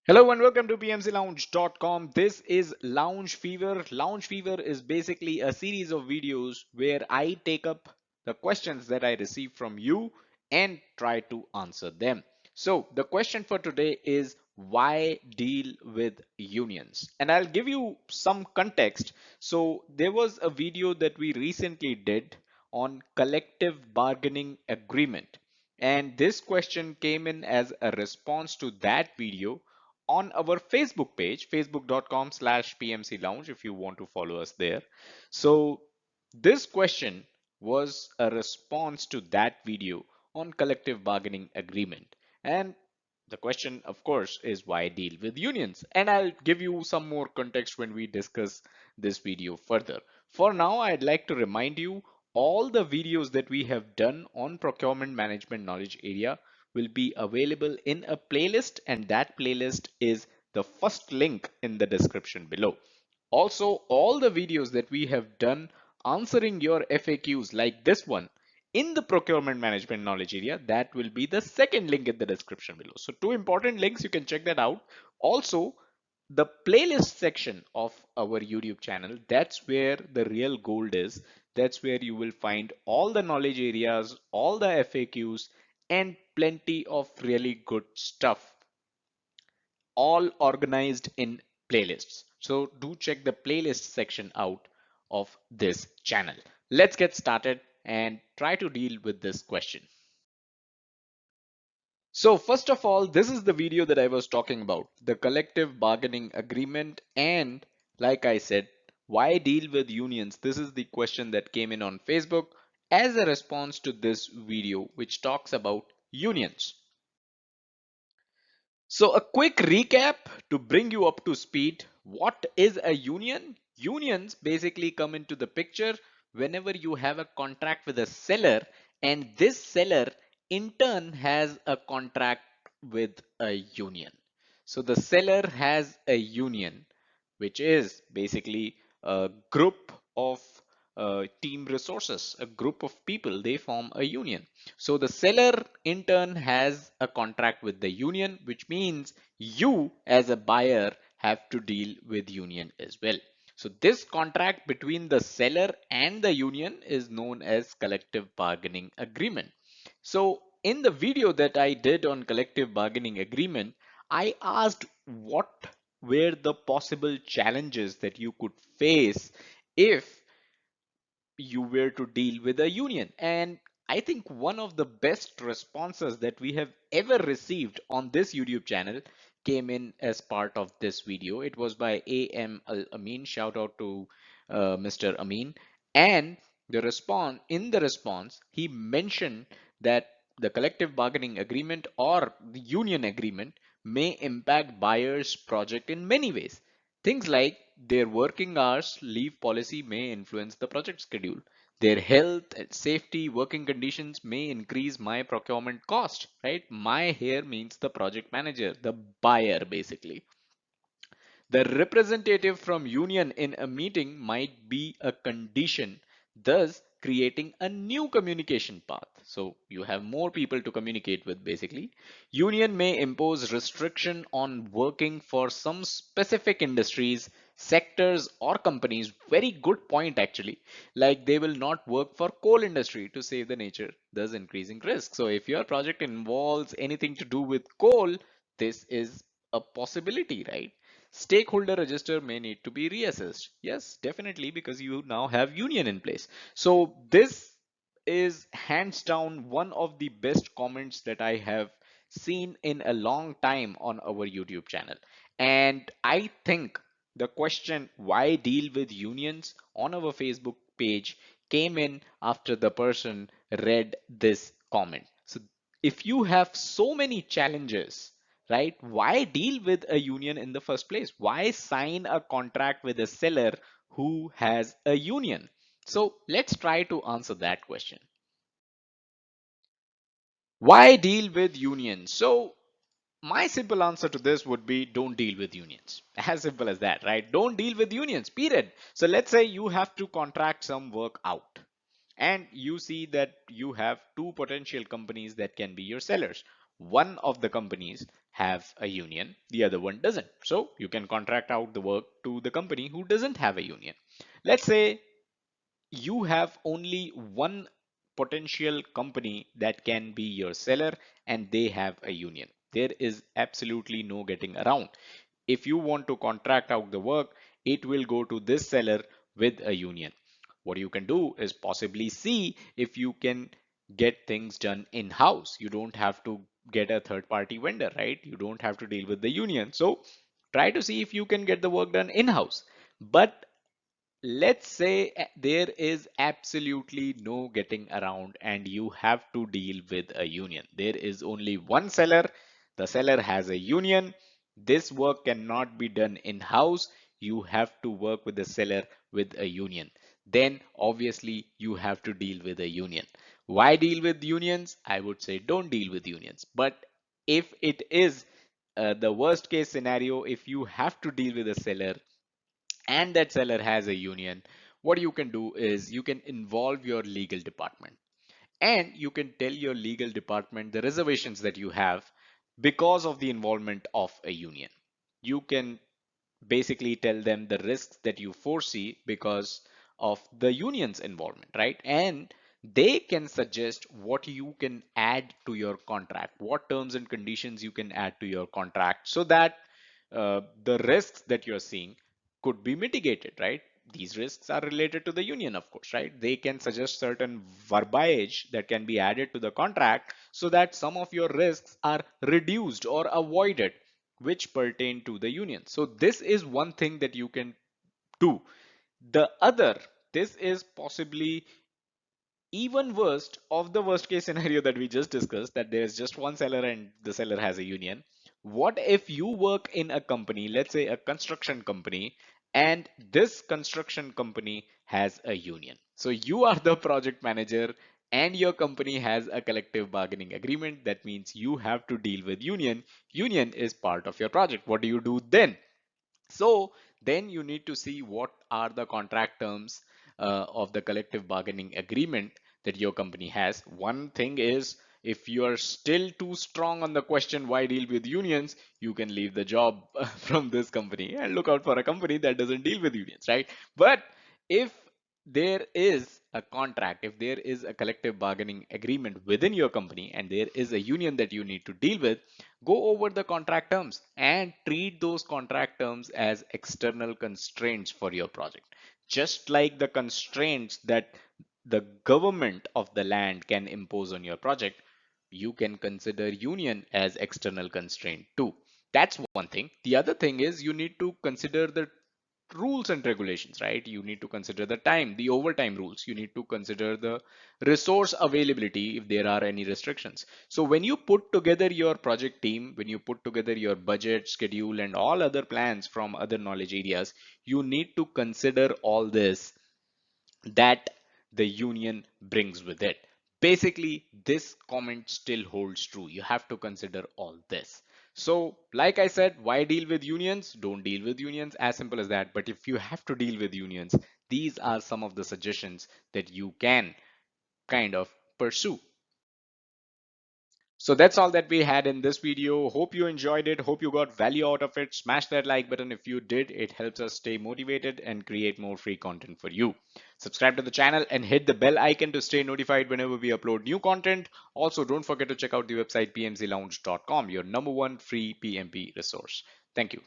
Hello and welcome to PMCLounge.com. This is Lounge Fever. Lounge Fever is basically a series of videos where I take up the questions that I receive from you and try to answer them. So the question for today is why deal with unions? And I'll give you some context. So there was a video that we recently did on collective bargaining agreement. And this question came in as a response to that video on our Facebook page, facebook.com/PMC Lounge, if you want to follow us there. So this question was a response to that video on collective bargaining agreement. And the question, of course, is why deal with unions? And I'll give you some more context when we discuss this video further. For now, I'd like to remind you all the videos that we have done on procurement management knowledge area will be available in a playlist, and that playlist is the first link in the description below. Also, all the videos that we have done answering your FAQs like this one in the procurement management knowledge area, that will be the second link in the description below. So two important links, you can check that out. Also, the playlist section of our YouTube channel, that's where the real gold is. That's where you will find all the knowledge areas, all the FAQs, and plenty of really good stuff, all organized in playlists. So do check the playlist section out of this channel. Let's get started and try to deal with this question. So first of all, this is the video that I was talking about, the collective bargaining agreement, and like I said, why deal with unions? This is the question that came in on Facebook as a response to this video, which talks about unions. So a quick recap to bring you up to speed. What is a union? Unions basically come into the picture whenever you have a contract with a seller, and this seller in turn has a contract with a union. So the seller has a union, which is basically a group of team resources, a group of people, they form a union. So the seller in turn has a contract with the union, which means you as a buyer have to deal with union as well. So this contract between the seller and the union is known as collective bargaining agreement. So in the video that I did on collective bargaining agreement, I asked what were the possible challenges that you could face if you were to deal with a union. And I think one of the best responses that we have ever received on this YouTube channel came in as part of this video. It was by AM Al Amin. Shout out to Mr. Amin. And the response, he mentioned that the collective bargaining agreement or the union agreement may impact buyers' project in many ways. Things like their working hours, leave policy may influence the project schedule. Their health and safety, working conditions may increase my procurement cost, right? My here means the project manager, the buyer basically. The representative from union in a meeting might be a condition, thus creating a new communication path. So you have more people to communicate with basically. Union may impose restriction on working for some specific industries, sectors or companies. Very good point actually. Like they will not work for coal industry to save the nature, thus increasing risk. So if your project involves anything to do with coal, this is a possibility, right? Stakeholder register may need to be reassessed. Yes, definitely, because you now have union in place. So this is hands down one of the best comments that I have seen in a long time on our YouTube channel. And I think the question why deal with unions on our Facebook page came in after the person read this comment. So if you have so many challenges, right? Why deal with a union in the first place? Why sign a contract with a seller who has a union? So let's try to answer that question. Why deal with unions? So my simple answer to this would be don't deal with unions. As simple as that, right? Don't deal with unions, period. So let's say you have to contract some work out and you see that you have two potential companies that can be your sellers. One of the companies have a union, the other one doesn't. So you can contract out the work to the company who doesn't have a union. Let's say you have only one potential company that can be your seller and they have a union. There is absolutely no getting around. If you want to contract out the work, it will go to this seller with a union. What you can do is possibly see if you can get things done in-house. You don't have to get a third-party vendor, right? You don't have to deal with the union. So try to see if you can get the work done in-house. But let's say there is absolutely no getting around and you have to deal with a union. There is only one seller. The seller has a union. This work cannot be done in-house. You have to work with the seller with a union. Then obviously you have to deal with a union. Why deal with unions? I would say don't deal with unions. But if it is the worst case scenario, if you have to deal with a seller, and that seller has a union, what you can do is you can involve your legal department and you can tell your legal department the reservations that you have because of the involvement of a union. You can basically tell them the risks that you foresee because of the union's involvement, right? And they can suggest what you can add to your contract, what terms and conditions you can add to your contract so that the risks that you're seeing could be mitigated, right? These risks are related to the union, of course, right? They can suggest certain verbiage that can be added to the contract so that some of your risks are reduced or avoided which pertain to the union. So this is one thing that you can do. The other, this is possibly even worst of the worst case scenario that we just discussed, that there's just one seller and the seller has a union. What if you work in a company, let's say a construction company, and this construction company has a union? So you are the project manager and your company has a collective bargaining agreement. That means you have to deal with union. Union is part of your project. What do you do then? So then you need to see what are the contract terms of the collective bargaining agreement that your company has. One thing is, if you are still too strong on the question why deal with unions, you can leave the job from this company and look out for a company that doesn't deal with unions, right? But if there is a contract, if there is a collective bargaining agreement within your company and there is a union that you need to deal with, go over the contract terms and treat those contract terms as external constraints for your project. Just like the constraints that the government of the land can impose on your project, you can consider union as external constraint too. That's one thing. The other thing is you need to consider the rules and regulations, right? You need to consider the time, the overtime rules. You need to consider the resource availability if there are any restrictions. So when you put together your project team, when you put together your budget, schedule, and all other plans from other knowledge areas, you need to consider all this that the union brings with it. Basically, this comment still holds true. You have to consider all this. So, like I said, why deal with unions? Don't deal with unions, as simple as that. But if you have to deal with unions, these are some of the suggestions that you can kind of pursue. So that's all that we had in this video. Hope you enjoyed it. Hope you got value out of it. Smash that like button if you did. It helps us stay motivated and create more free content for you. Subscribe to the channel and hit the bell icon to stay notified whenever we upload new content. Also, don't forget to check out the website pmclounge.com, your number one free PMP resource. Thank you.